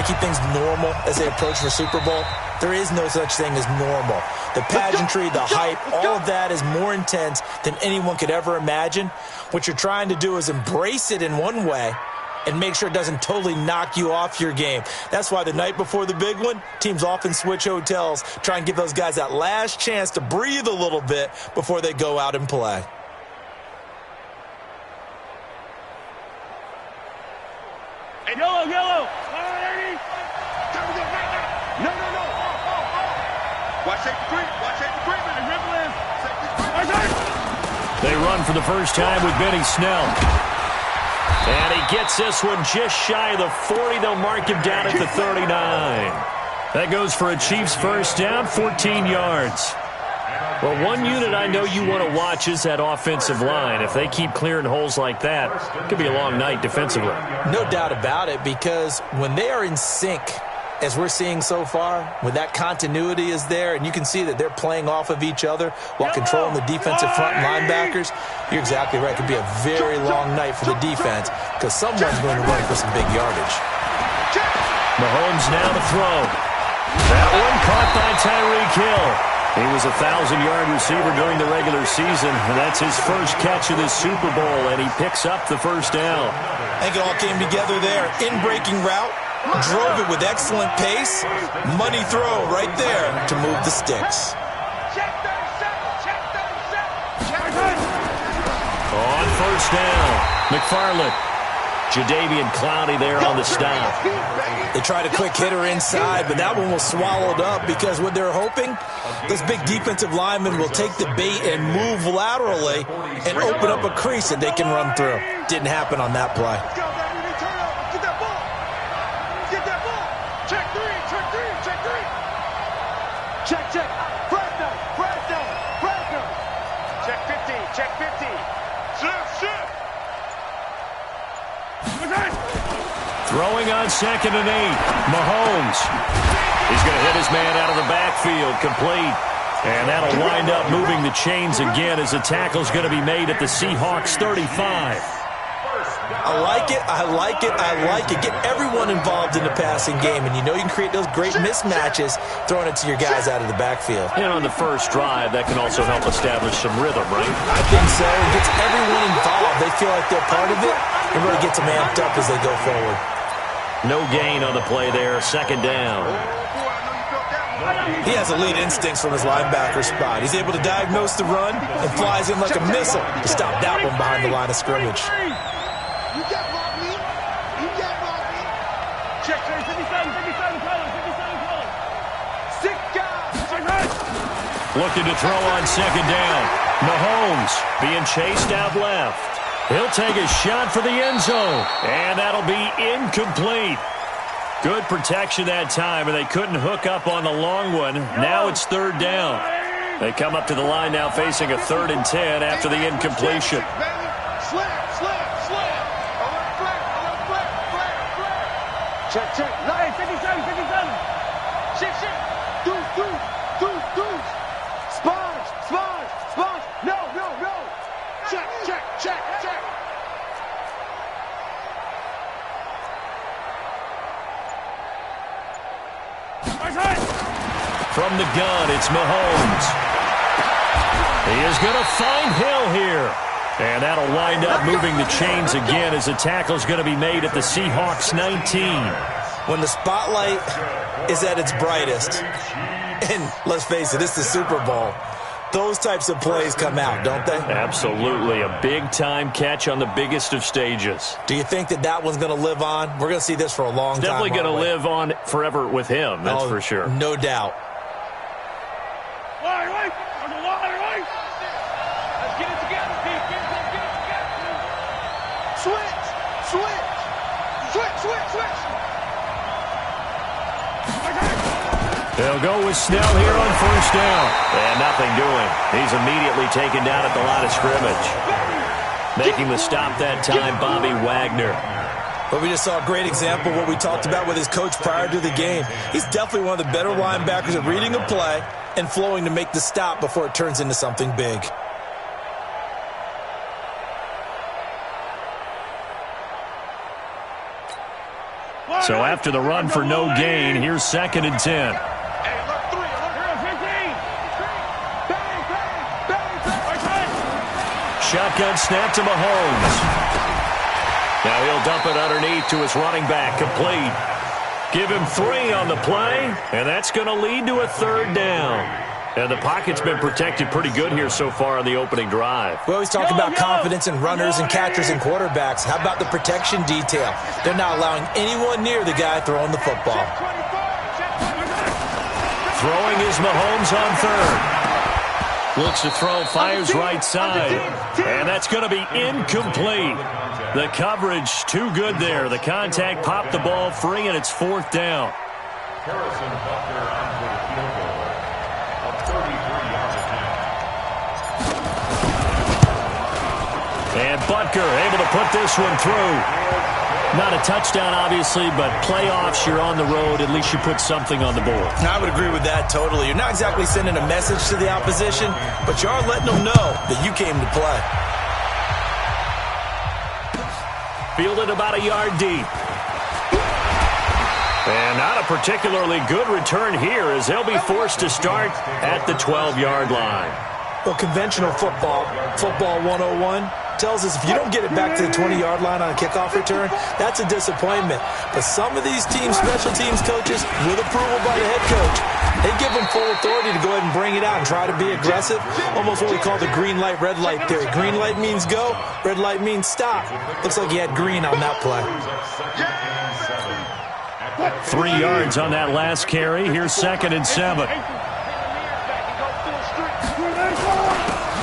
to keep things normal as they approach the Super Bowl. There is no such thing as normal. The pageantry, the hype, all of that is more intense than anyone could ever imagine. What you're trying to do is embrace it in one way and make sure it doesn't totally knock you off your game. That's why the night before the big one, teams often switch hotels, try and give those guys that last chance to breathe a little bit before they go out and play. Hey, yellow. No. Watch safety three. They run for the first time with Benny Snell. And he gets this one just shy of the 40. They'll mark him down at the 39. That goes for a Chiefs first down, 14 yards. Well, one unit I know you want to watch is that offensive line. If they keep clearing holes like that, it could be a long night defensively. No doubt about it, because when they are in sync, as we're seeing so far, when that continuity is there and you can see that they're playing off of each other while controlling the defensive front and linebackers, you're exactly right. It could be a very long night for the defense because someone's going to run for some big yardage. Mahomes now to throw. That one caught by Tyreek Hill. He was a 1,000-yard receiver during the regular season, and that's his first catch of this Super Bowl, and he picks up the first down. I think it all came together there. In-breaking route. Drove it with excellent pace. Money throw right there to move the sticks. On first down, McFarland. Jadeveon Clowney there on the stop. They tried a quick hitter inside, but that one was swallowed up because what they're hoping, this big defensive lineman will take the bait and move laterally and open up a crease that they can run through. Didn't happen on that play. Throwing on 2nd and 8. Mahomes. He's going to hit his man out of the backfield. Complete. And that'll wind up moving the chains again as the tackle's going to be made at the Seahawks 35. I like it. Get everyone involved in the passing game, and you know you can create those great mismatches throwing it to your guys out of the backfield. And on the first drive, that can also help establish some rhythm, right? I think so. It gets everyone involved. They feel like they're part of it, and really gets them amped up as they go forward. No gain on the play there, 2nd down. He has elite instincts from his linebacker spot. He's able to diagnose the run and flies in like a missile to stop that one behind the line of scrimmage. Looking to throw on 2nd down. Mahomes being chased out left. He'll take a shot for the end zone, and that'll be incomplete. Good protection that time, and they couldn't hook up on the long one. Now it's 3rd down. They come up to the line now facing a 3rd and 10 after the incompletion. Check. 57. Deuce. Sponge. No. Check. From the gun, it's Mahomes. He is going to find Hill here. And that'll wind up moving the chains again as the tackle's going to be made at the Seahawks 19. When the spotlight is at its brightest, and let's face it, it's the Super Bowl, those types of plays come out, don't they? Absolutely. A big-time catch on the biggest of stages. Do you think that one's going to live on? We're going to see this for a long time. Definitely going to live on forever with him, that's for sure. No doubt. Let's get it together, Pete. Get it together. Switch. They'll go with Snell here on first down. And nothing doing. He's immediately taken down at the line of scrimmage. Making the stop that time, Bobby Wagner. But we just saw a great example of what we talked about with his coach prior to the game. He's definitely one of the better linebackers at reading a play and flowing to make the stop before it turns into something big. So after the run for no gain, here's 2nd and 10. Shotgun snap to Mahomes. Now he'll dump it underneath to his running back, complete. Give him 3 on the play, and that's going to lead to a 3rd down. And the pocket's been protected pretty good here so far on the opening drive. We always talk about confidence in runners and catchers and quarterbacks. How about the protection detail? They're not allowing anyone near the guy throwing the football. Throwing is Mahomes on 3rd. Looks to throw, fires right side. And that's going to be incomplete. The coverage too good there. The contact popped the ball free, and it's 4th down. And Butker able to put this one through. Not a touchdown, obviously, but playoffs, you're on the road. At least you put something on the board. I would agree with that totally. You're not exactly sending a message to the opposition, but you are letting them know that you came to play. Fielded about a yard deep. And not a particularly good return here as they'll be forced to start at the 12-yard line. Well, conventional football 101, tells us if you don't get it back to the 20-yard line on a kickoff return, that's a disappointment. But some of these teams, special teams coaches, with approval by the head coach, they give them full authority to go ahead and bring it out and try to be aggressive, almost what we call the green light, red light theory. Green light means go, red light means stop. Looks like he had green on that play. 3 yards on that last carry. Here's 2nd and 7.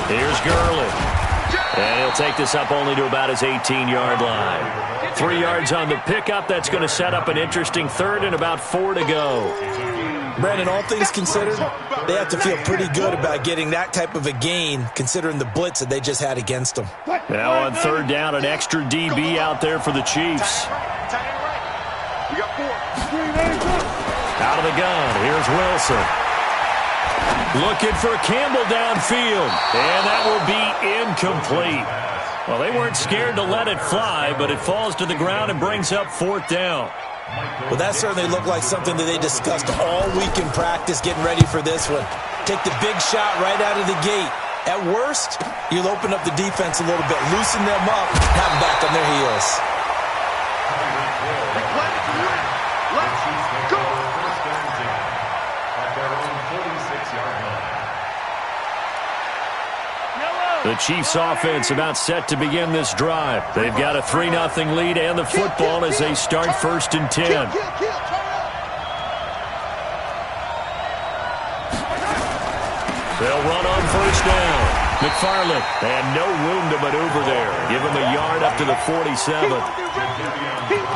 Here's Gurley. And he'll take this up only to about his 18-yard line. 3 yards on the pickup. That's going to set up an interesting 3rd and about 4 to go. Brandon, all things considered, they have to feel pretty good about getting that type of a gain, considering the blitz that they just had against them. Now on 3rd down, an extra DB out there for the Chiefs. Out of the gun, here's Wilson. Looking for Campbell downfield, and that will be incomplete. Well, they weren't scared to let it fly, but it falls to the ground and brings up 4th down. Well, that certainly looked like something that they discussed all week in practice, getting ready for this one. Take the big shot right out of the gate. At worst, you'll open up the defense a little bit, loosen them up, have them back on their heels. The Chiefs offense about set to begin this drive. They've got a 3-0 lead and the football as they start 1st and 10. They'll run on 1st down. McFarland, and no room to maneuver there. Give him a yard up to the 47.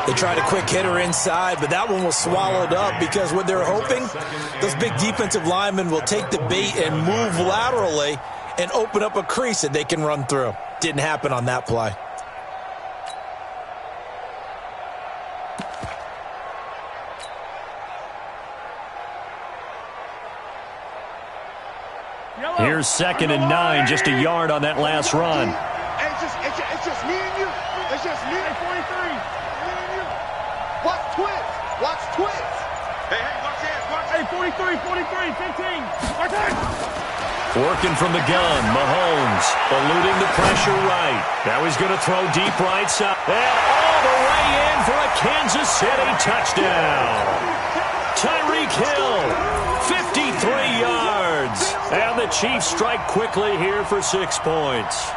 They tried a quick hitter inside, but that one was swallowed up because what they're hoping, those big defensive linemen will take the bait and move laterally and open up a crease that they can run through. Didn't happen on that play. Here's 2nd and 9, just a yard on that last run. It's just me and you. It's just me and 43. Me and you. Watch twins. Watch twins. Hey, watch this. Watch. Hey, 43, 15. Watch it. Working from the gun, Mahomes eluding the pressure right. Now he's going to throw deep right side. And all the way in for a Kansas City touchdown. Tyreek Hill, 53 yards. And the Chiefs strike quickly here for 6 points.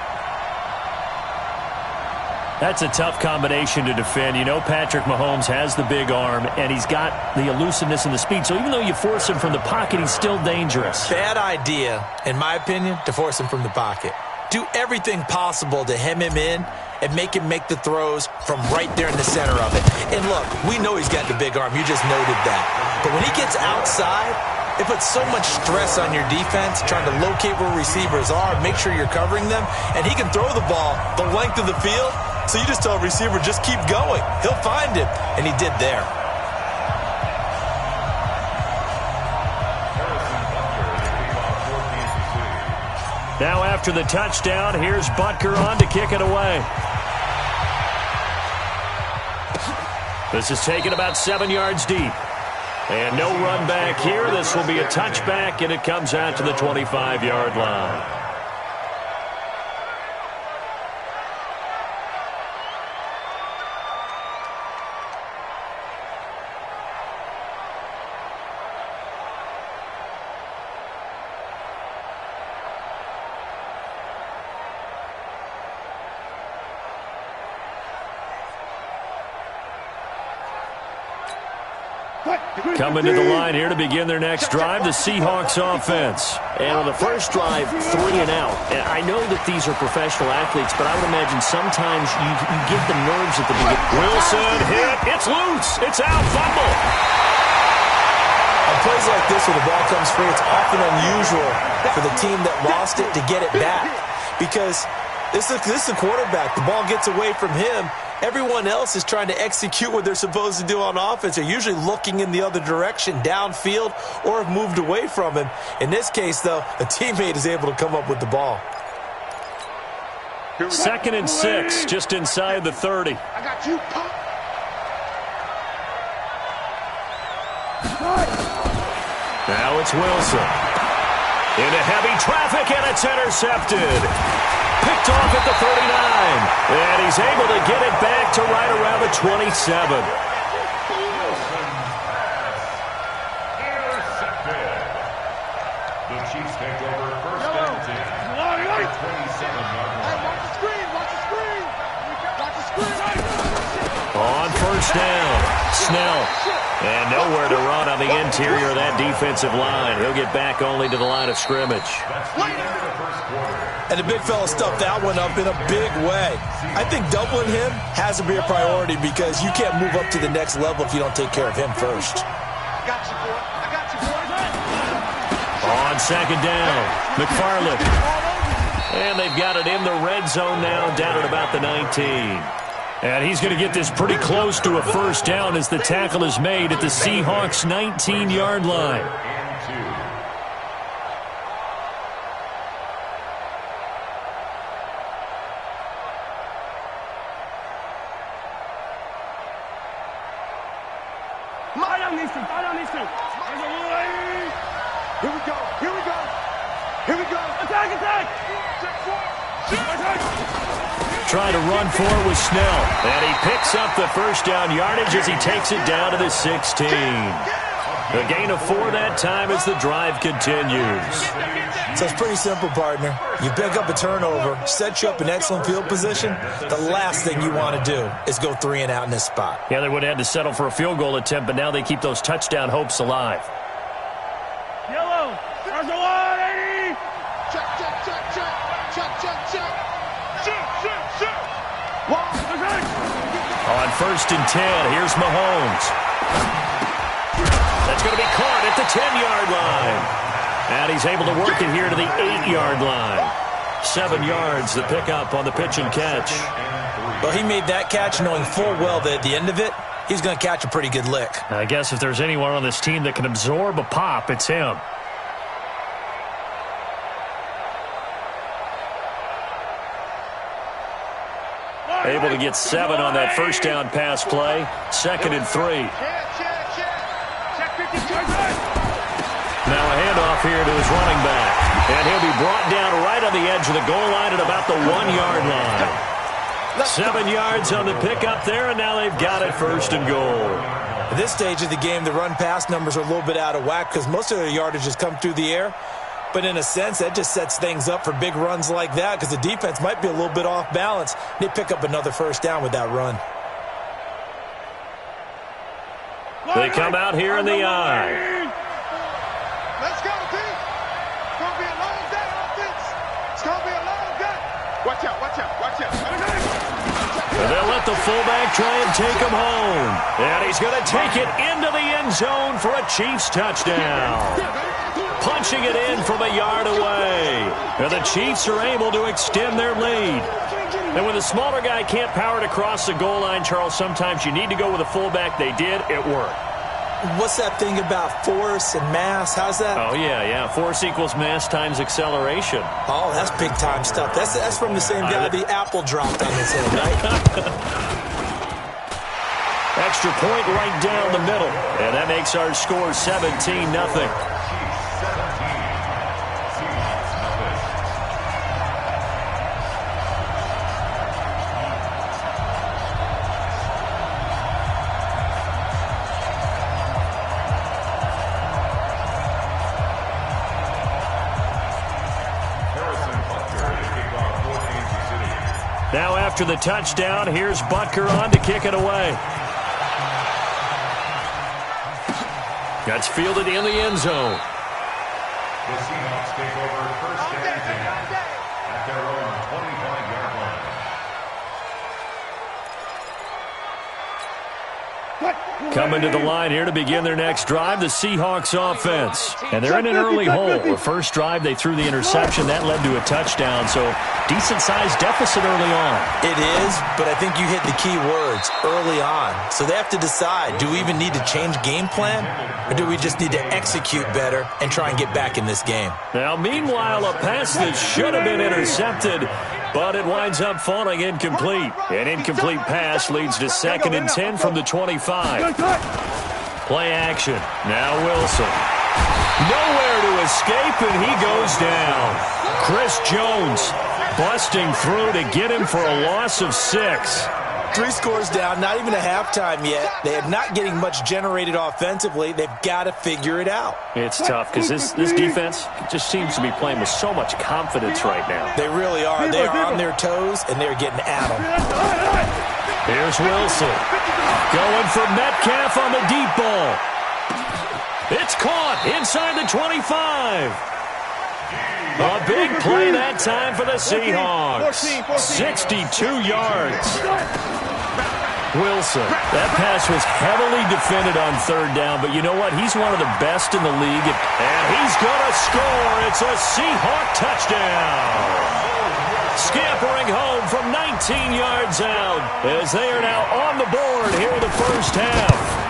That's a tough combination to defend. You know Patrick Mahomes has the big arm, and he's got the elusiveness and the speed. So even though you force him from the pocket, he's still dangerous. Bad idea, in my opinion, to force him from the pocket. Do everything possible to hem him in and make him make the throws from right there in the center of it. And look, we know he's got the big arm. You just noted that. But when he gets outside, it puts so much stress on your defense, trying to locate where receivers are, make sure you're covering them, and he can throw the ball the length of the field. So you just tell a receiver, just keep going. He'll find him, and he did there. Now after the touchdown, here's Butker on to kick it away. This is taken about 7 yards deep. And no run back here. This will be a touchback, and it comes out to the 25-yard line. Coming to the line here to begin their next drive, the Seahawks offense. And on the first drive, 3 and out. And I know that these are professional athletes, but I would imagine sometimes you get the nerves at the beginning. Wilson hit. It's loose. It's out. Fumble. On plays like this where the ball comes free, it's often unusual for the team that lost it to get it back. Because this is the quarterback. The ball gets away from him. Everyone else is trying to execute what they're supposed to do on offense. They're usually looking in the other direction, downfield, or have moved away from him. In this case, though, a teammate is able to come up with the ball. 2nd and 6, just inside the 30. I got you, Pop. Now it's Wilson. Into heavy traffic, and it's intercepted. Picked off at the 39. And he's able to get it back to right around the 27. Intercepted. The Chiefs take over 1st and 10. 27-yard line. Hey, watch the screen. Watch the screen. Watch the screen. On 1st down, Snell. And nowhere to run on the interior of that defensive line. He'll get back only to the line of scrimmage. That's the end of the first quarter. And the big fella stuffed that one up in a big way. I think doubling him has to be a priority because you can't move up to the next level if you don't take care of him first. I got you, boy. I got you, boy. On 2nd down, McFarland. And they've got it in the red zone now, down at about the 19. And he's going to get this pretty close to a 1st down as the tackle is made at the Seahawks' 19-yard line. Here we go. Here we go. Here we go. Attack, attack. Trying to run for it with Snell. And he picks up the 1st down yardage as he takes it down to the 16. A gain of 4 that time as the drive continues. So it's pretty simple, partner. You pick up a turnover, set you up in excellent field position. The last thing you want to do is go 3 and out in this spot. Yeah, they would have had to settle for a field goal attempt, but now they keep those touchdown hopes alive. Yellow. There's a 180. Check, check, check, check. Check, check, check. Check, check, check. On 1st and 10, here's Mahomes. That's going to be caught at the 10-yard line. And he's able to work it here to the 8-yard line. 7 yards, the pickup on the pitch and catch. Well, he made that catch knowing full well that at the end of it, he's going to catch a pretty good lick. I guess if there's anyone on this team that can absorb a pop, it's him. Able to get 7 on that 1st down pass play. 2nd and 3. Now a handoff here to his running back. And he'll be brought down right on the edge of the goal line at about the 1-yard line. 7 yards on the pickup there, and now they've got it 1st and goal. At this stage of the game, the run-pass numbers are a little bit out of whack because most of their yardage has come through the air. But in a sense, that just sets things up for big runs like that because the defense might be a little bit off balance. They pick up another 1st down with that run. They come out here in the eye. Let's go, team. It's going to be a long day, offense. It's going to be a long day. Watch out, watch out, watch out. And they'll let the fullback try and take him home. And he's going to take it into the end zone for a Chiefs touchdown. Punching it in from a yard away. And the Chiefs are able to extend their lead. And when the smaller guy can't power it across the goal line, Charles, sometimes you need to go with a fullback. They did. It worked. What's that thing about force and mass? How's that? Oh, yeah. Force equals mass times acceleration. Oh, that's big-time stuff. That's from the same guy the apple dropped on his head, right? Extra point right down the middle. And that makes our score 17-0. Now after the touchdown, here's Butker on to kick it away. That's fielded in the end zone. The Seahawks take over first and 10 at their own 25-yard line. Coming to the line here to begin their next drive, the Seahawks offense. And they're in an early hole. The first drive, they threw the interception. That led to a touchdown, so decent-sized deficit early on. It is, but I think you hit the key words, early on. So they have to decide, do we even need to change game plan, or do we just need to execute better and try and get back in this game? Now, meanwhile, a pass that should have been intercepted, but it winds up falling incomplete. An incomplete pass leads to 2nd and 10 from the 25. Play action. Now Wilson. Nowhere to escape, and he goes down. Chris Jones busting through to get him for a loss of 6. 3 scores down, not even a halftime yet. They are not getting much generated offensively. They've got to figure it out. It's tough because this defense just seems to be playing with so much confidence right now. They really are. They are on their toes, and they're getting at them. Here's Wilson. Going for Metcalf on the deep ball. It's caught inside the 25. A big play that time for the Seahawks. 62 yards. Wilson. That pass was heavily defended on 3rd down, but you know what? He's one of the best in the league, and he's going to score. It's a Seahawk touchdown. Scampering home from 19 yards out as they are now on the board here in the first half.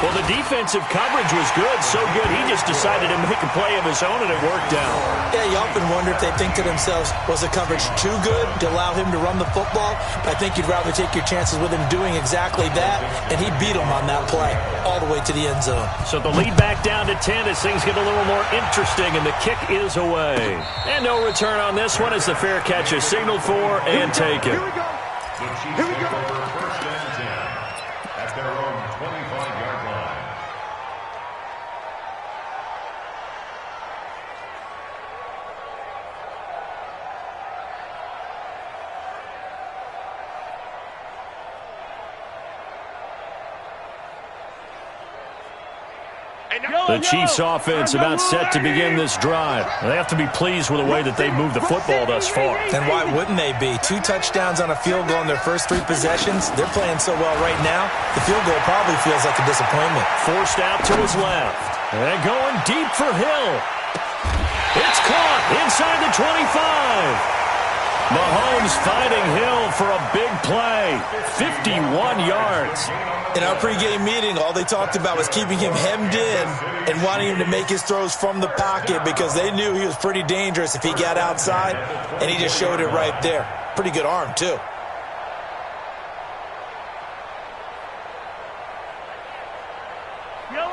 Well, the defensive coverage was good, so good he just decided to make a play of his own, and it worked out. Yeah, you often wonder if they think to themselves, was the coverage too good to allow him to run the football? I think you'd rather take your chances with him doing exactly that, and he beat him on that play all the way to the end zone. So the lead back down to 10 as things get a little more interesting, and the kick is away. And no return on this one as the fair catch is signaled for and taken. The Chiefs take over first and 10 at their own 25-yard line. The Chiefs offense about set to begin this drive. They have to be pleased with the way that they've moved the football thus far. And why wouldn't they be? 2 touchdowns on a field goal in their first 3 possessions. They're playing so well right now, the field goal probably feels like a disappointment. Forced out to his left. And going deep for Hill. It's caught inside the 25. Mahomes finding Hill for a big play. 51 yards. In our pregame meeting, all they talked about was keeping him hemmed in and wanting him to make his throws from the pocket because they knew he was pretty dangerous if he got outside, and he just showed it right there. Pretty good arm, too.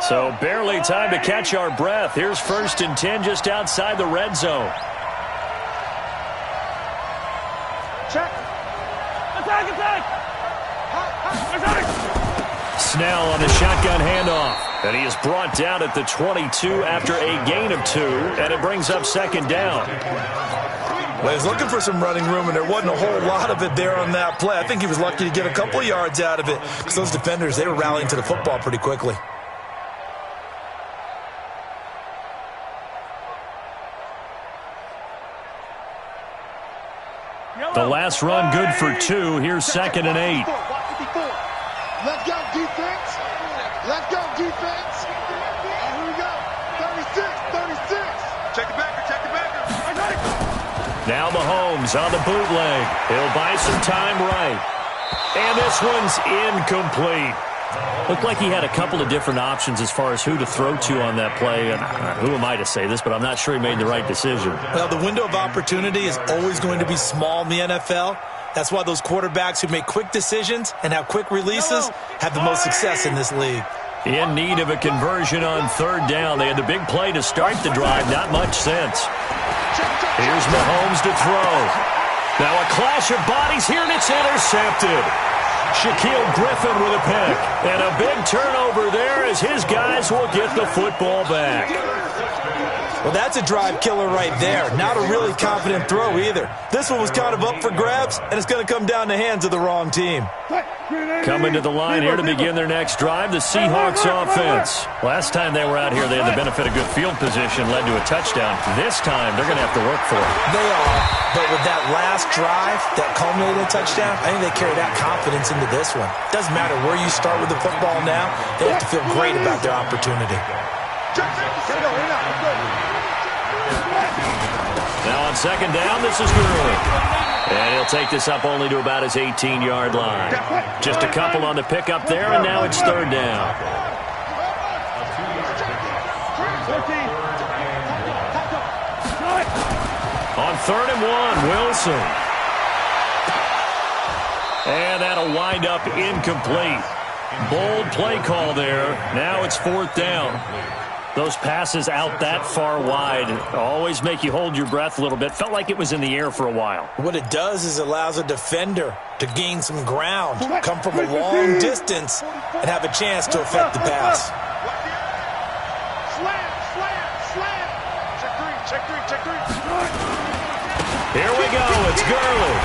So barely time to catch our breath. Here's 1st and 10 just outside the red zone. Check. Attack, attack. Snell on the shotgun handoff. And he is brought down at the 22 after a gain of 2. And it brings up 2nd down. Well, he was looking for some running room, and there wasn't a whole lot of it there on that play. I think he was lucky to get a couple yards out of it because those defenders, they were rallying to the football pretty quickly. The last run good for 2. Here's 2nd and 8. Let's go, defense. Let's go, defense. And here we go. 36. Check the backer, check the backer. Now Mahomes on the bootleg. He'll buy some time right. And this one's incomplete. Looked like he had a couple of different options as far as who to throw to on that play. And who am I to say this, but I'm not sure he made the right decision. Well, the window of opportunity is always going to be small in the NFL. That's why those quarterbacks who make quick decisions and have quick releases have the most success in this league. In need of a conversion on third down. They had the big play to start the drive. Not much sense. Here's Mahomes to throw. Now a clash of bodies here, and it's intercepted. Shaquille Griffin with a pick. And a big turnover there as his guys will get the football back. Well, that's a drive killer right there. Not a really confident throw either. This one was kind of up for grabs, and it's going to come down the hands of the wrong team. Coming to the line here to begin their next drive, the Seahawks offense. Last time they were out here, they had the benefit of good field position, led to a touchdown. This time, they're going to have to work for it. They are, but with that last drive that culminated in a touchdown, I think they carry that confidence into this one. Doesn't matter where you start with the football now, they have to feel great about their opportunity. Now on second down, this is Gurley. And he'll take this up only to about his 18-yard line. Just a couple on the pickup there, and now it's third down. On 3rd and 1, Wilson. And that'll wind up incomplete. Bold play call there. Now it's 4th down. Those passes out that far wide always make you hold your breath a little bit. Felt like it was in the air for a while. What it does is it allows a defender to gain some ground, come from a long distance, and have a chance to affect the pass. Here we go. It's Gurley.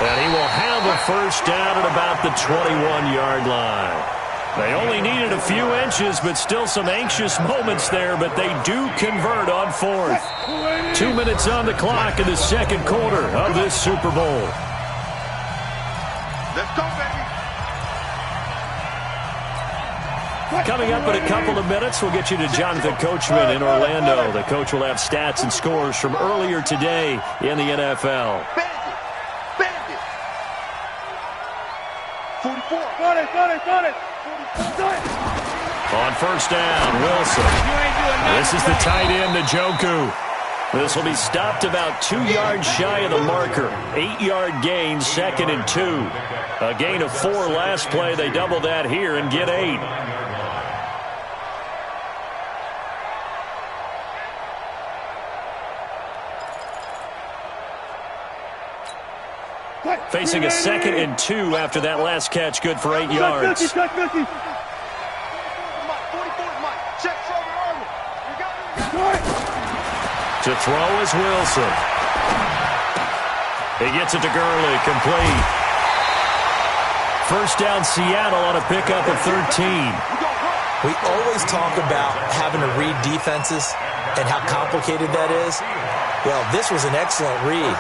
And he will have a first down at about the 21-yard line. They only needed a few inches, but still some anxious moments there, but they do convert on 4th. 2 minutes on the clock in the second quarter of this Super Bowl. Let's go, baby. Coming up in a couple of minutes, we'll get you to Jonathan Coachman in Orlando. The coach will have stats and scores from earlier today in the NFL. Bandit. 44. Got it. On first down, Wilson. This is the tight end, Njoku. This will be stopped about 2 yards shy of the marker. 8-yard gain, 2nd and 2. A gain of 4 last play. They double that here and get 8. Facing a 2nd and 2 after that last catch, good for 8 yards. To throw is Wilson. He gets it to Gurley, complete. First down, Seattle on a pickup of 13. We always talk about having to read defenses and how complicated that is. Well, this was an excellent read.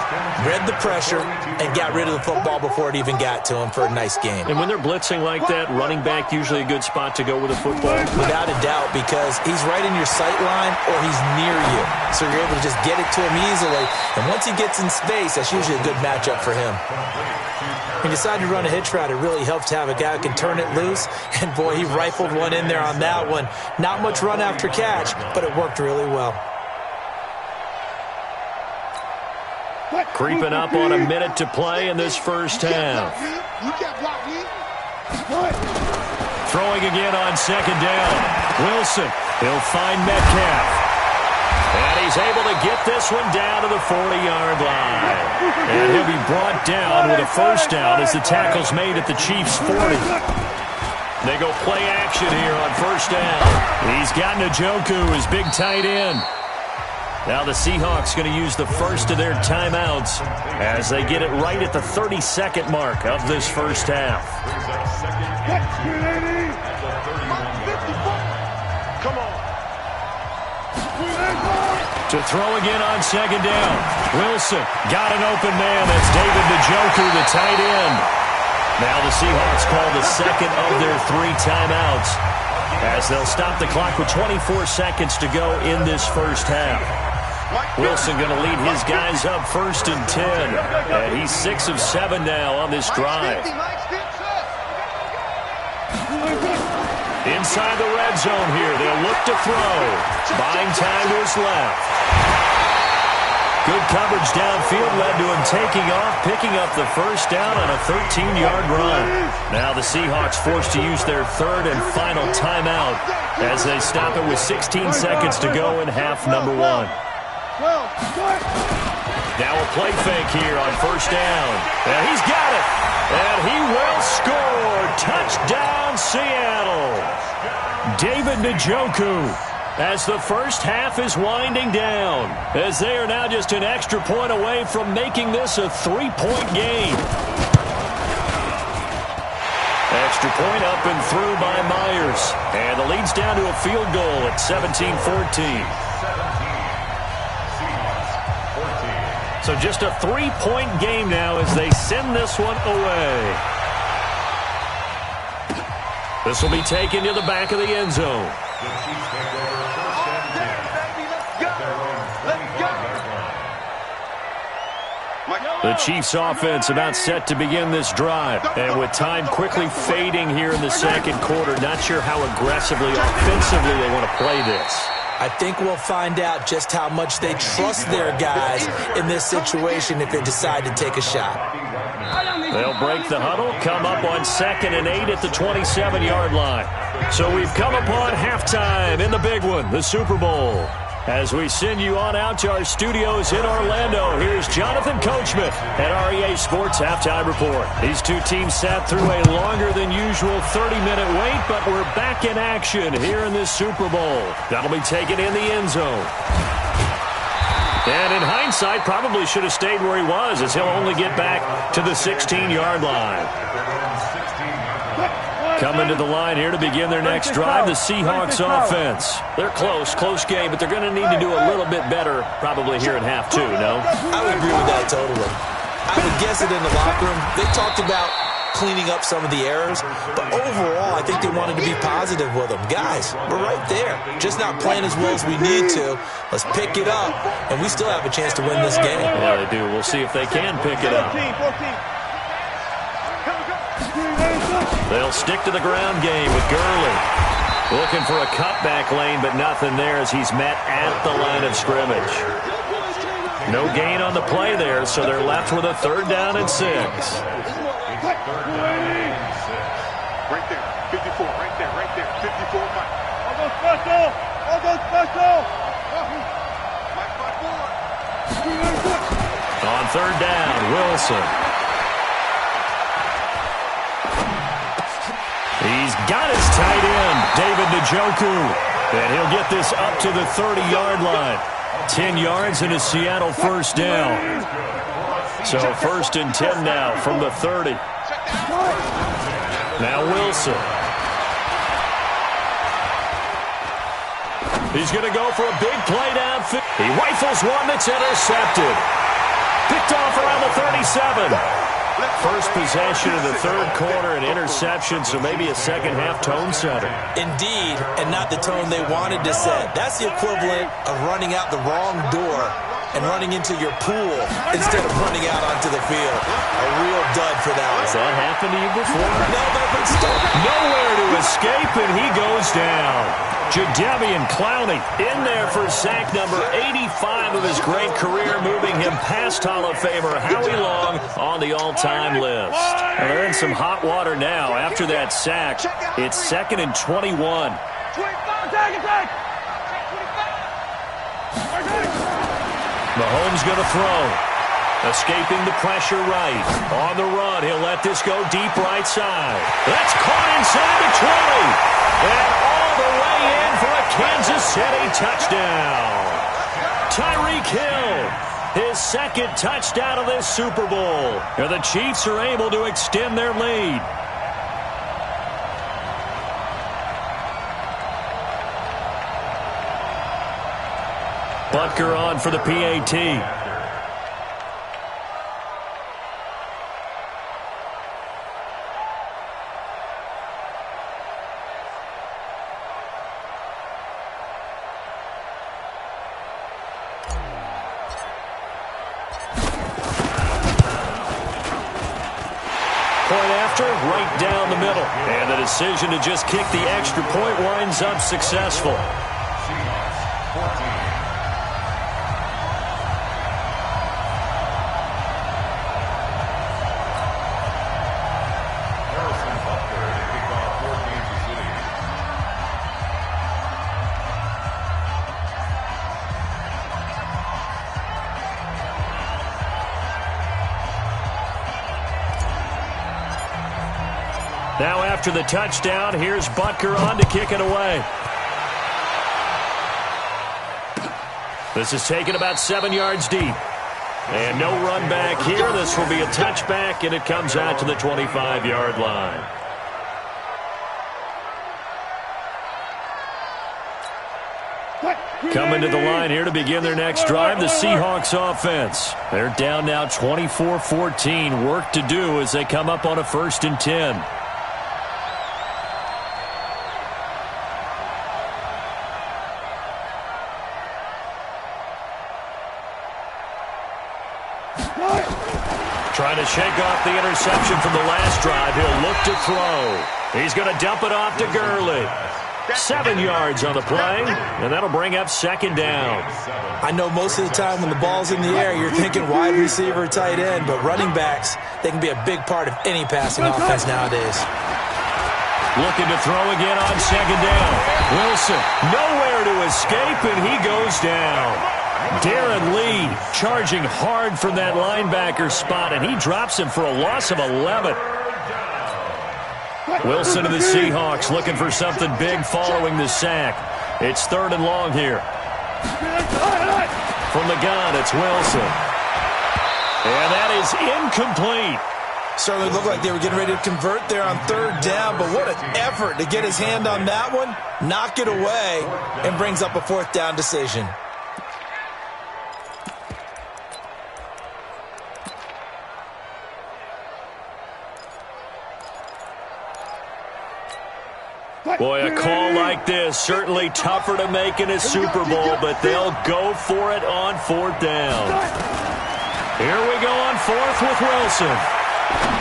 Read the pressure and got rid of the football before it even got to him for a nice game. And when they're blitzing like that, running back usually a good spot to go with a football. Without a doubt, because he's right in your sight line or he's near you. So you're able to just get it to him easily. And once he gets in space, that's usually a good matchup for him. When you decide to run a hitch route, it really helps to have a guy who can turn it loose. And, boy, he rifled one in there on that one. Not much run after catch, but it worked really well. Creeping up on a minute to play in this first half. Throwing again on second down. Wilson, he'll find Metcalf. And he's able to get this one down to the 40-yard line. And he'll be brought down with a first down as the tackle's made at the Chiefs' 40. They go play action here on first down. He's got Njoku, his big tight end. Now the Seahawks going to use the first of their timeouts as they get it right at the 32nd mark of this first half. Come on. To throw again on second down. Wilson got an open man. That's David Njoku, the tight end. Now the Seahawks call the second of their 3 timeouts as they'll stop the clock with 24 seconds to go in this first half. Wilson going to lead his guys up 1st and 10. And he's 6 of 7 now on this drive. Inside the red zone here. They'll look to throw. Buying time to his left. Good coverage downfield led to him taking off, picking up the first down on a 13-yard run. Now the Seahawks forced to use their third and final timeout as they stop it with 16 seconds to go in half number one. Now a play fake here on first down. And he's got it. And he will score. Touchdown, Seattle. David Njoku. As the first half is winding down, as they are now just an extra point away from making this a 3-point game. Extra point up and through by Myers. And the lead's down to a field goal at 17-14. So just a 3-point game now as they send this one away. This will be taken to the back of the end zone. The Chiefs offense about set to begin this drive. And with time quickly fading here in the second quarter, not sure how aggressively, offensively they want to play this. I think we'll find out just how much they trust their guys in this situation if they decide to take a shot. They'll break the huddle, come up on 2nd and 8 at the 27-yard line. So we've come upon halftime in the big one, the Super Bowl. As we send you on out to our studios in Orlando, here's Jonathan Coachman at REA Sports Halftime Report. These two teams sat through a longer than usual 30-minute wait, but we're back in action here in this Super Bowl. That'll be taken in the end zone. And in hindsight, probably should have stayed where he was, as he'll only get back to the 16-yard line. Coming to the line here to begin their next drive, the Seahawks offense. They're close game, but they're going to need to do a little bit better probably here in half two, no? I would agree with that totally. I would guess it in the locker room. They talked about cleaning up some of the errors, but overall, I think they wanted to be positive with them. Guys, we're right there. Just not playing as well as we need to. Let's pick it up, and we still have a chance to win this game. Yeah, they do. We'll see if they can pick it up. They'll stick to the ground game with Gurley. Looking for a cutback lane, but nothing there as he's met at the line of scrimmage. No gain on the play there, so they're left with a 3rd down and 6. Right there, 54, right there, 54, Mike. I'll go special! Mike, On 3rd down, Wilson. He's got his tight end, David Njoku. And he'll get this up to the 30-yard line. 10 yards and a Seattle first down. So 1st and 10 now from the 30. Now Wilson. He's going to go for a big play downfield. He rifles one that's intercepted. Picked off around the 37. First possession of the 3rd quarter, an interception, so maybe a second-half tone setter. Indeed, and not the tone they wanted to set. That's the equivalent of running out the wrong door and running into your pool instead of running out onto the field. A real dud for that one. Has that happened to you before? No, but still. Nowhere to escape, and he goes down. Jadeveon Clowney in there for sack number 85 of his great career, moving him past Hall of Famer Howie Long on the all-time list. And they're in some hot water now after that sack. It's 2nd and 21. Mahomes going to throw. Escaping the pressure right. On the run, he'll let this go deep right side. That's caught inside the 20. And all the way in for a Kansas City touchdown. Tyreek Hill, his 2nd touchdown of this Super Bowl. And the Chiefs are able to extend their lead. Butker on for the PAT. Right down the middle. And the decision to just kick the extra point winds up successful. Now after the touchdown, here's Butker on to kick it away. This is taken about 7 yards deep. And no run back here. This will be a touchback, and it comes out to the 25-yard line. Coming to the line here to begin their next drive, the Seahawks offense. They're down now 24-14. Work to do as they come up on a 1st and 10. Trying to shake off the interception from the last drive. He'll look to throw. He's going to dump it off to Gurley. 7 yards on the play, and that'll bring up 2nd down. I know most of the time when the ball's in the air, you're thinking wide receiver, tight end, but running backs, they can be a big part of any passing offense nowadays. Looking to throw again on 2nd down. Wilson, nowhere to escape, and he goes down. Darren Lee charging hard from that linebacker spot, and he drops him for a loss of 11. Wilson and the Seahawks looking for something big following the sack. It's 3rd and long here. From the gun, it's Wilson. And that is incomplete. Certainly looked like they were getting ready to convert there on 3rd down, but what an effort to get his hand on that one, knock it away, and brings up a 4th down decision. Boy, a call like this, certainly tougher to make in a Super Bowl, but they'll go for it on 4th down. Here we go on 4th with Wilson.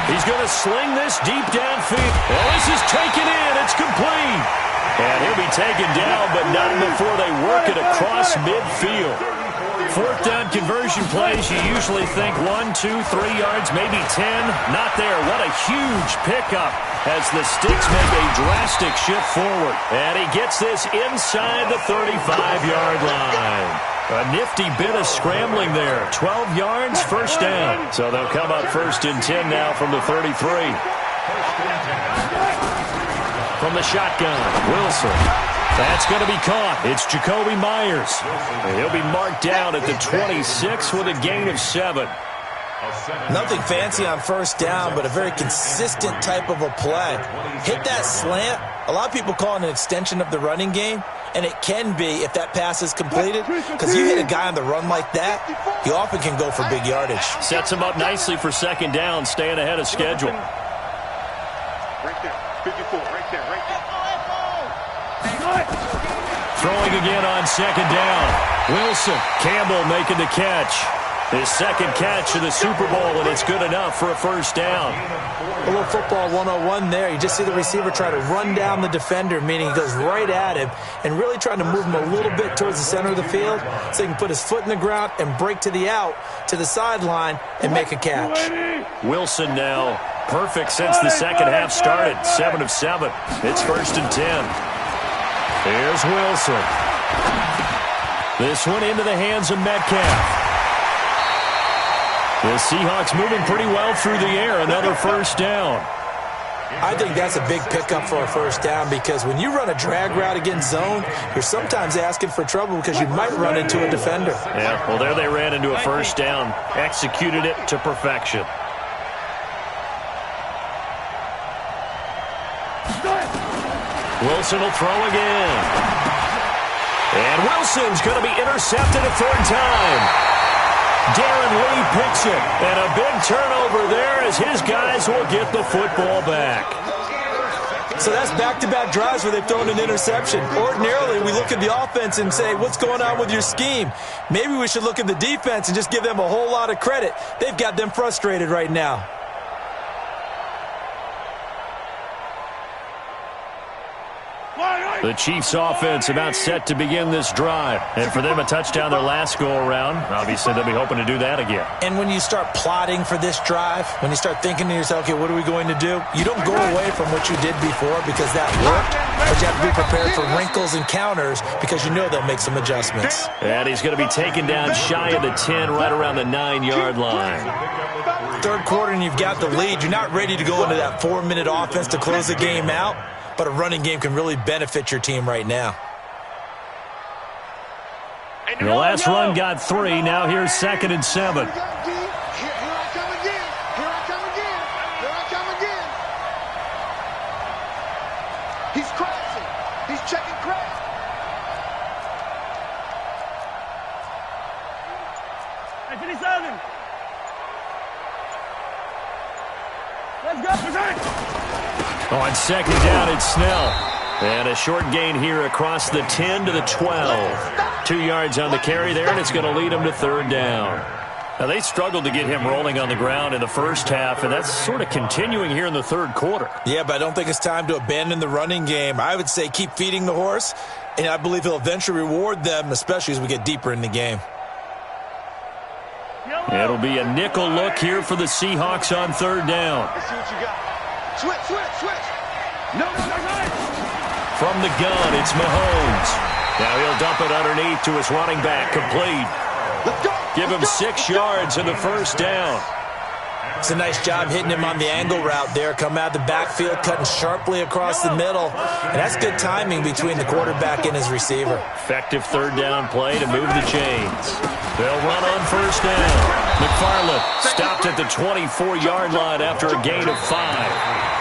He's going to sling this deep downfield. Oh, this is taken in. It's complete. And he'll be taken down, but not before they work it across midfield. 4th down conversion plays, you usually think 1, 2, 3 yards, maybe 10. Not there. What a huge pickup as the sticks make a drastic shift forward. And he gets this inside the 35-yard line. A nifty bit of scrambling there. 12 yards, 1st down. So they'll come up 1st and 10 now from the 33. From the shotgun, Wilson. That's going to be caught. It's Jacoby Myers. And he'll be marked down at the 26 with a gain of 7. Nothing fancy on 1st down, but a very consistent type of a play. Hit that slant. A lot of people call it an extension of the running game, and it can be if that pass is completed, because you hit a guy on the run like that, he often can go for big yardage. Sets him up nicely for 2nd down, staying ahead of schedule. Right there, 54, right there, right there. Throwing again on 2nd down. Wilson, Campbell making the catch. His 2nd catch of the Super Bowl, and it's good enough for a 1st down. A little football 101 there. You just see the receiver try to run down the defender, meaning he goes right at him and really trying to move him a little bit towards the center of the field so he can put his foot in the ground and break to the out, to the sideline, and make a catch. Wilson now perfect since the 2nd half started. 7 of 7. It's 1st and 10. Here's Wilson. This one into the hands of Metcalf. The Seahawks moving pretty well through the air. Another 1st down. I think that's a big pickup for a 1st down because when you run a drag route against zone, you're sometimes asking for trouble because you might run into a defender. Yeah, well, there they ran into a 1st down. Executed it to perfection. Wilson will throw again. And Wilson's going to be intercepted a 3rd time. Darren Lee picks it. And a big turnover there as his guys will get the football back. So that's back-to-back drives where they've thrown an interception. Ordinarily, we look at the offense and say, what's going on with your scheme? Maybe we should look at the defense and just give them a whole lot of credit. They've got them frustrated right now. The Chiefs offense about set to begin this drive. And for them, a touchdown their last go-around. Obviously, they'll be hoping to do that again. And when you start plotting for this drive, when you start thinking to yourself, okay, what are we going to do? You don't go away from what you did before because that worked, but you have to be prepared for wrinkles and counters because you know they'll make some adjustments. And he's going to be taken down shy of the 10, right around the 9-yard line. Third quarter and you've got the lead. You're not ready to go into that 4-minute offense to close the game out. But a running game can really benefit your team right now. The last run got 3. Now here's 2nd and 7. Here I come again. Here I come again. Here I come again. He's crashing. He's checking crash. Hey, 57. Let's go. On 2nd down, it's Snell. And a short gain here across the 10 to the 12. 2 yards on the carry there, and it's going to lead them to 3rd down. Now, they struggled to get him rolling on the ground in the first half, and that's sort of continuing here in the 3rd quarter. Yeah, but I don't think it's time to abandon the running game. I would say keep feeding the horse, and I believe he'll eventually reward them, especially as we get deeper in the game. It'll be a nickel look here for the Seahawks on 3rd down. Let's see what you got. Switch. No. From the gun, it's Mahomes. Now he'll dump it underneath to his running back, complete. Let's go. Give him 6 yards in the 1st down. It's a nice job hitting him on the angle route there. Come out the backfield, cutting sharply across the middle. And that's good timing between the quarterback and his receiver. Effective 3rd down play to move the chains. They'll run on 1st down. McFarland stopped at the 24-yard line after a gain of 5.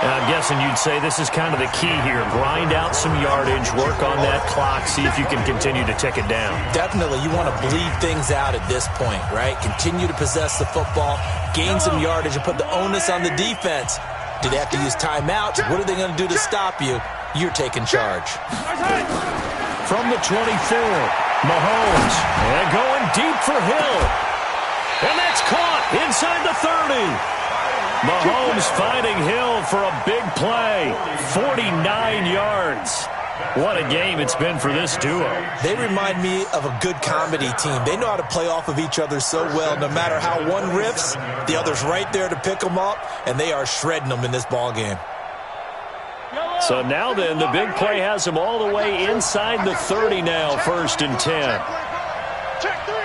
And I'm guessing you'd say this is kind of the key here. Grind out some yardage, work on that clock, see if you can continue to tick it down. Definitely, you want to bleed things out at this point, right? Continue to possess the football, gain some yardage, and put the onus on the defense. Do they have to use timeouts? What are they going to do to stop you? You're taking charge. From the 24, Mahomes, and going deep for Hill. And that's caught inside the 30. Mahomes finding Hill for a big play. 49 yards. What a game it's been for this duo. They remind me of a good comedy team. They know how to play off of each other so well. No matter how one riffs, the other's right there to pick them up, and they are shredding them in this ball game. So now then, the big play has them all the way inside the 30 now, 1st and 10. Check three.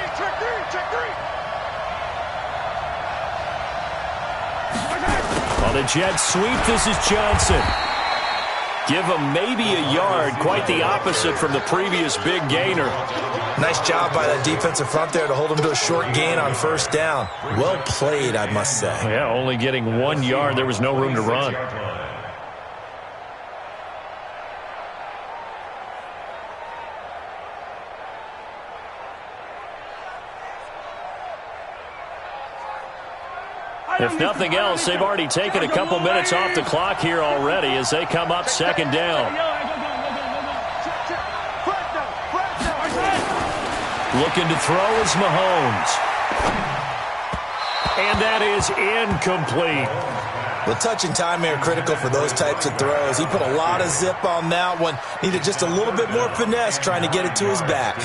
On the jet sweep, this is Johnson. Give him maybe a yard, quite the opposite from the previous big gainer. Nice job by that defensive front there to hold him to a short gain on 1st down. Well played, I must say. Yeah, only getting 1 yard. There was no room to run. If nothing else, they've already taken a couple minutes off the clock here already as they come up 2nd down. Looking to throw is Mahomes. And that is incomplete. The touch and timing are critical for those types of throws. He put a lot of zip on that one. Needed just a little bit more finesse trying to get it to his back.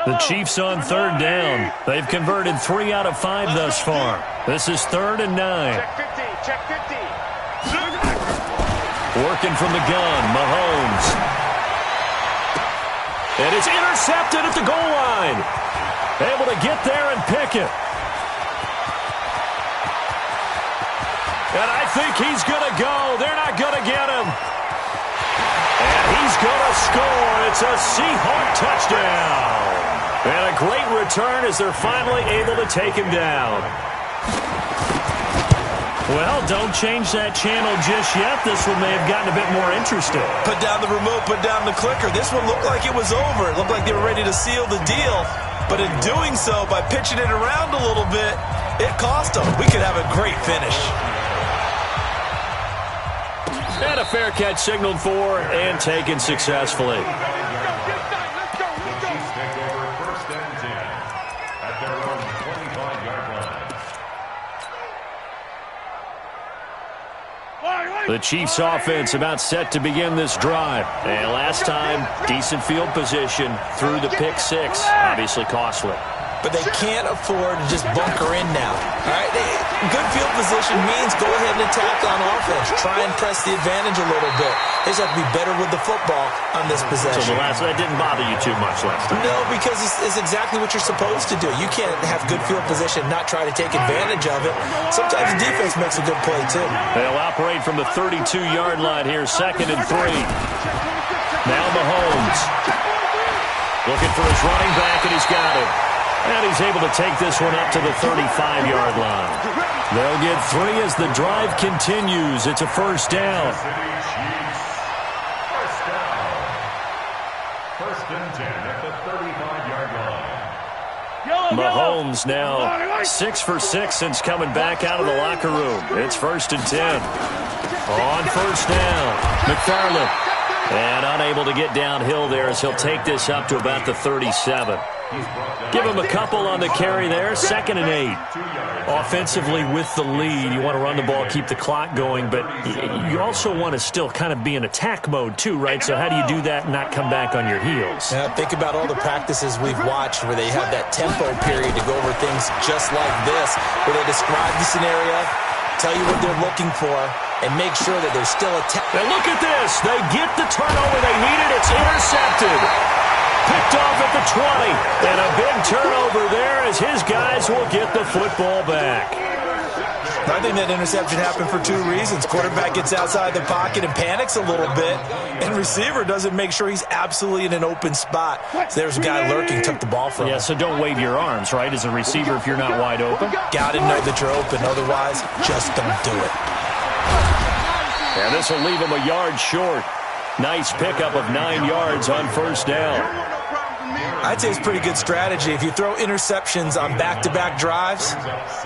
The Chiefs on 3rd down. They've converted 3 out of 5 thus far. This is 3rd and 9. Check 50. Working from the gun, Mahomes. And it's intercepted at the goal line. Able to get there and pick it. And I think he's going to go. They're not going to get him. And he's going to score. It's a Seahawk touchdown. And a great return as they're finally able to take him down. Well, don't change that channel just yet. This one may have gotten a bit more interesting. Put down the remote, put down the clicker. This one looked like it was over. It looked like they were ready to seal the deal. But in doing so, by pitching it around a little bit, it cost them. We could have a great finish. And a fair catch signaled for and taken successfully. The Chiefs offense about set to begin this drive. And last time, decent field position through the pick six. Obviously costly. But they can't afford to just bunker in now. All right? Good field position means go ahead and attack on offense. Try and press the advantage a little bit. They just have to be better with the football on this possession. So that didn't bother you too much last time? No, because it's exactly what you're supposed to do. You can't have good field position and not try to take advantage of it. Sometimes the defense makes a good play, too. They'll operate from the 32-yard line here, 2nd and 3. Now Mahomes looking for his running back, and he's got it. And he's able to take this one up to the 35-yard line. They'll get 3 as the drive continues. It's a first down. First and 10 at the 35-yard line. Mahomes now 6 for 6 since coming back out of the locker room. It's 1st and 10. On first down, McFarland. And unable to get downhill there as he'll take this up to about the 37. Give him a couple on the carry there. 2nd and 8. Offensively with the lead, you want to run the ball, keep the clock going, but you also want to still kind of be in attack mode too, right? So how do you do that and not come back on your heels? Yeah, think about all the practices we've watched where they have that tempo period to go over things just like this, where they describe the scenario, tell you what they're looking for, and make sure that there's still a And look at this. They get the turnover they needed. It's intercepted. Picked off at the 20. And a big turnover there as his guys will get the football back. I think that interception happened for 2 reasons. Quarterback gets outside the pocket and panics a little bit, and receiver doesn't make sure he's absolutely in an open spot. So there's a guy lurking, took the ball from him. Yeah, so don't wave your arms, right, as a receiver if you're not wide open. Got to know that you're open. Otherwise, just don't do it. And this will leave him a yard short. Nice pickup of 9 yards on first down. I'd say it's pretty good strategy. If you throw interceptions on back-to-back drives,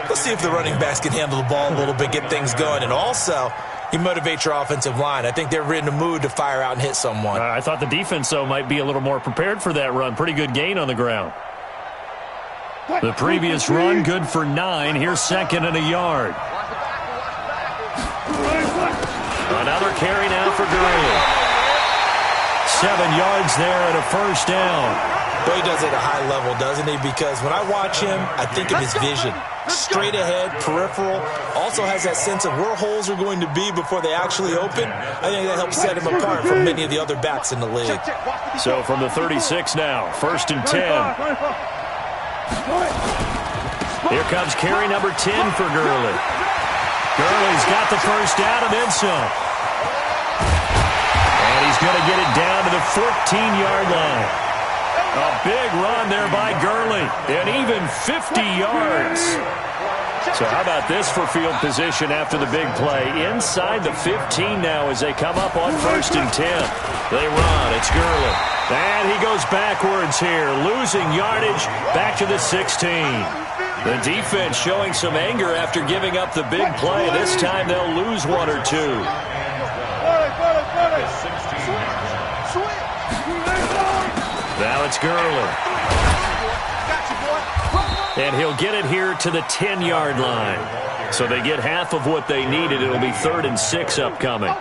let's see if the running backs can handle the ball a little bit, get things going. And also, you motivate your offensive line. I think they're in the mood to fire out and hit someone. I thought the defense, though, might be a little more prepared for that run. Pretty good gain on the ground. The previous run, good for 9. Here's 2nd and a yard. Another carry now for Gurley. 7 yards there and a first down. Well, he does it at a high level, doesn't he? Because when I watch him, I think of his vision. Straight ahead, peripheral. Also has that sense of where holes are going to be before they actually open. I think that helps set him apart from many of the other backs in the league. So from the 36 now, 1st and 10. Here comes carry number 10 for Gurley. Gurley's got the first down and then some. And he's going to get it down to the 14-yard line. A big run there by Gurley. And even 50 yards. So how about this for field position after the big play? Inside the 15 now as they come up on 1st and 10. They run. It's Gurley. And he goes backwards here, losing yardage back to the 16. The defense showing some anger after giving up the big play. This time they'll lose 1 or 2. Now it's Gurley. And he'll get it here to the 10-yard line. So they get half of what they needed. It'll be 3rd and 6 upcoming.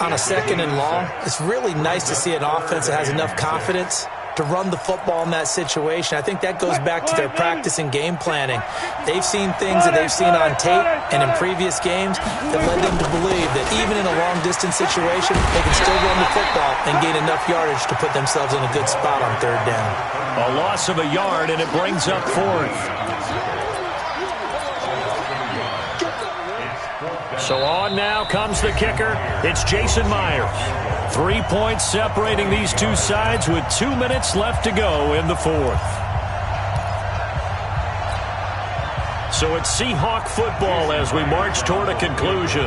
On a 2nd and long, it's really nice to see an offense that has enough confidence to run the football in that situation. I think that goes back to their practice and game planning. They've seen things that they've seen on tape and in previous games that led them to believe that even in a long-distance situation, they can still run the football and gain enough yardage to put themselves in a good spot on 3rd down. A loss of a yard, and it brings up 4th. So on now comes the kicker. It's Jason Myers. 3 points separating these two sides with 2 minutes left to go in the 4th. So it's Seahawk football as we march toward a conclusion.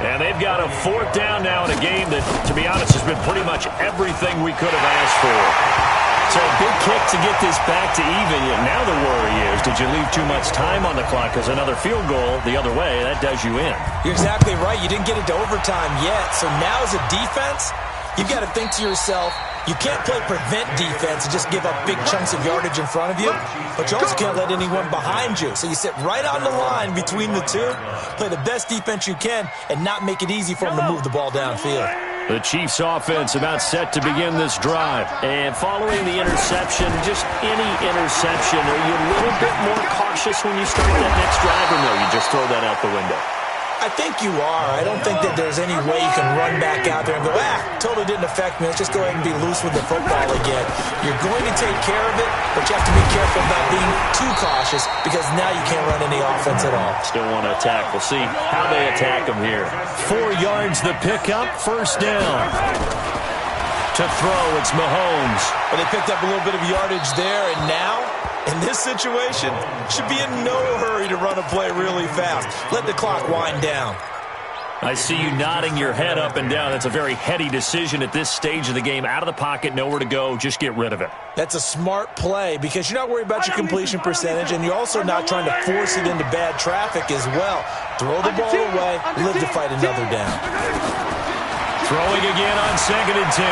And they've got a 4th down now in a game that, to be honest, has been pretty much everything we could have asked for. So a big kick to get this back to even. Now the worry is, did you leave too much time on the clock? Because another field goal the other way, that does you in. You're exactly right. You didn't get it to overtime yet. So now as a defense, you've got to think to yourself, You can't play prevent defense and just give up big chunks of yardage in front of you, but you also can't let anyone behind you. So you sit right on the line between the two, play the best defense you can, and not make it easy for them to move the ball downfield. The Chiefs offense about set to begin this drive. And following the interception, just any interception, are you a little bit more cautious when you start that next drive, or no, you just throw that out the window? I think you are. I don't think that there's any way you can run back out there and go, totally didn't affect me. Let's just go ahead and be loose with the football again. You're going to take care of it, but you have to be careful about being too cautious because now you can't run any offense at all. Still want to attack. We'll see how they attack them here. 4 yards the pickup, first down. To throw, it's Mahomes. Well, they picked up a little bit of yardage there, and now, in this situation, should be in no hurry to run a play really fast. Let the clock wind down. I see you nodding your head up and down. That's a very heady decision at this stage of the game. Out of the pocket, nowhere to go, just get rid of it. That's a smart play because you're not worried about your completion percentage, and you're also not trying to force it into bad traffic as well. Throw the ball away, live to fight another down. Throwing again on 2nd and 10.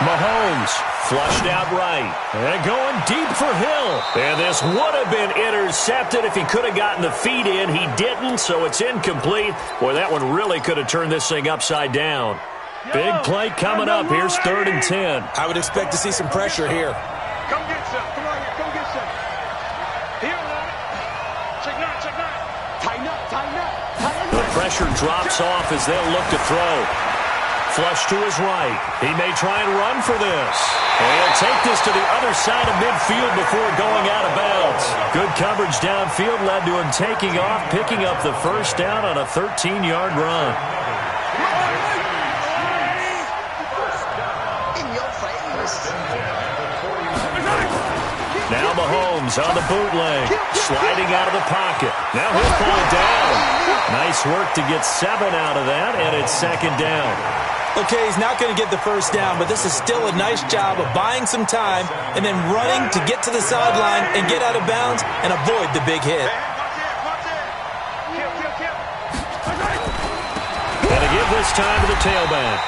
Mahomes flushed out right. And going deep for Hill. And this would have been intercepted if he could have gotten the feet in. He didn't, so it's incomplete. Boy, that one really could have turned this thing upside down. Big play coming up. Here's 3rd and 10. I would expect to see some pressure here. Come get some. Come on here. Come get some. Here, man. Check nine. Check nine. Tighten up. Tighten up. Tighten up. The pressure drops off as they'll look to throw. Flush to his right. He may try and run for this. And he'll take this to the other side of midfield before going out of bounds. Good coverage downfield led to him taking off, picking up the first down on a 13-yard run. Now Mahomes on the bootleg, sliding out of the pocket. Now he'll pull it down. Nice work to get 7 out of that, and it's 2nd down. Okay, he's not going to get the first down, but this is still a nice job of buying some time and then running to get to the sideline and get out of bounds and avoid the big hit. And to give this time to the tailback.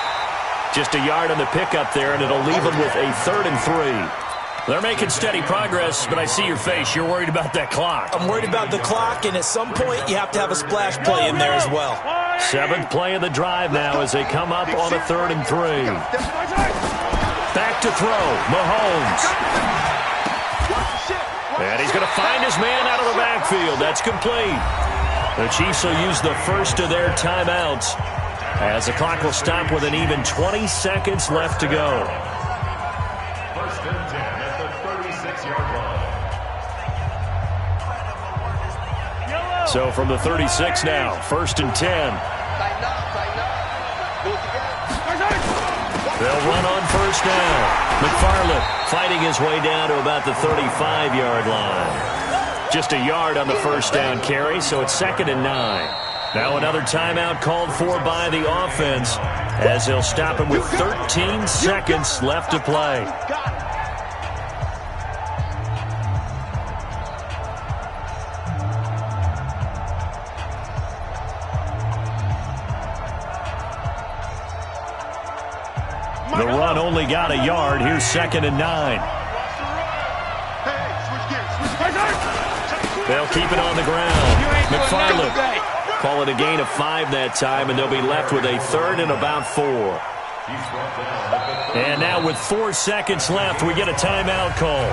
Just a yard on the pickup there, and it'll leave him with a 3rd and 3. They're making steady progress, but I see your face. You're worried about that clock. I'm worried about the clock, and at some point you have to have a splash play in there as well. 7th play of the drive now as they come up on a 3rd and 3. Back to throw, Mahomes. And he's going to find his man out of the backfield. That's complete. The Chiefs will use the first of their timeouts as the clock will stop with an even 20 seconds left to go. 1st and 10 at the 36-yard line. So from the 36 now, 1st and 10. They'll run on 1st down. McFarland fighting his way down to about the 35-yard line. Just a yard on the 1st down carry, so it's 2nd and 9. Now another timeout called for by the offense as they'll stop him with 13 seconds left to play. The run only got a yard. Here's 2nd and 9. They'll keep it on the ground. McFarland call it a gain of 5 that time, and they'll be left with a 3rd and about 4. And now with 4 seconds left, we get a timeout call.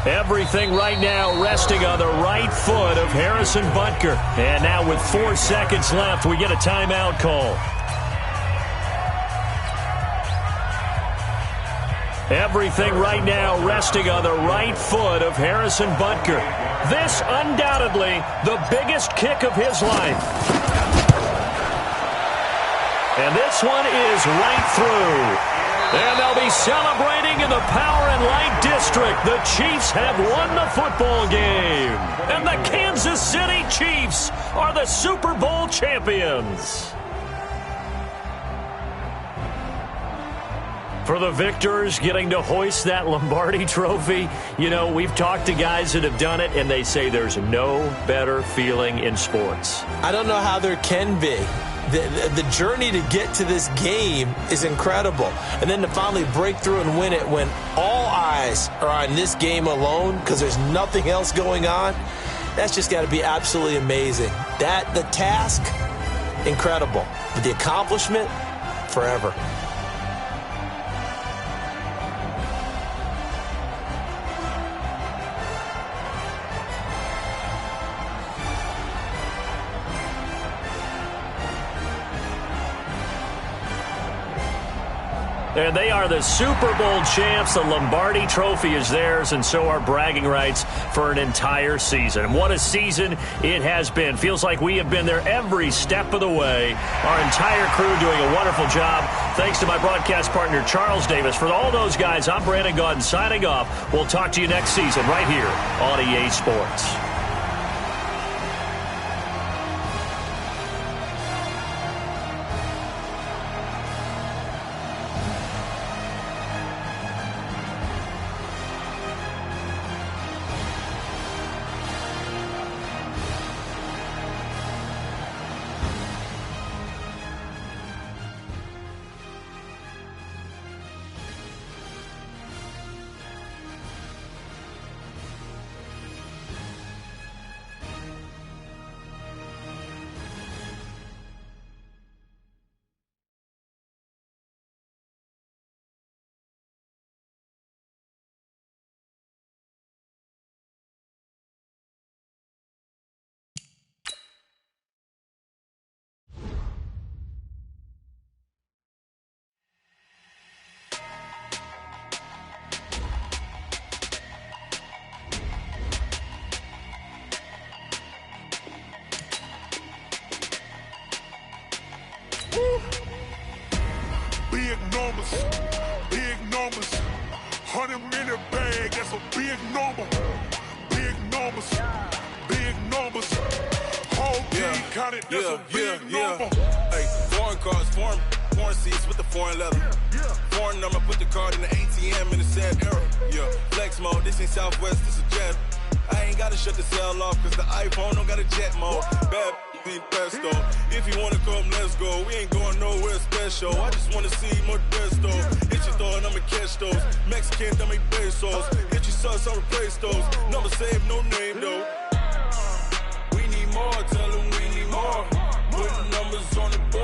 Everything right now resting on the right foot of Harrison Butker. And now with 4 seconds left, we get a timeout call. Everything right now resting on the right foot of Harrison Butker. This undoubtedly the biggest kick of his life. And this one is right through. And they'll be celebrating in the Power and Light District. The Chiefs have won the football game. And the Kansas City Chiefs are the Super Bowl champions. For the victors getting to hoist that Lombardi trophy, you know, we've talked to guys that have done it, and they say there's no better feeling in sports. I don't know how there can be. the journey to get to this game is incredible. And then to finally break through and win it when all eyes are on this game alone because there's nothing else going on, that's just got to be absolutely amazing. The task, incredible. But the accomplishment, forever. And they are the Super Bowl champs. The Lombardi Trophy is theirs, and so are bragging rights for an entire season. What a season it has been. Feels like we have been there every step of the way. Our entire crew doing a wonderful job. Thanks to my broadcast partner, Charles Davis. For all those guys, I'm Brandon Gaudin signing off. We'll talk to you next season right here on EA Sports. Big numbers, 100-minute bag, that's a big number. Big numbers, whole team counted, that's a big number. Hey, foreign cars, foreign seats with the foreign leather. Foreign number, put the card in the ATM in the sad era. Yeah, flex mode, this ain't Southwest, this a jet. I ain't gotta shut the cell off, cause the iPhone don't got a jet mode. Bad ain't pesto. If you wanna come, let's go. We ain't going nowhere special. I just wanna see more Modesto. Hit your thought, I'ma catch those. Mexican, dame pesos. Hit your sus, I'll replace those. Number save, no name though. We need more, tell them we need more. Putting numbers on the board.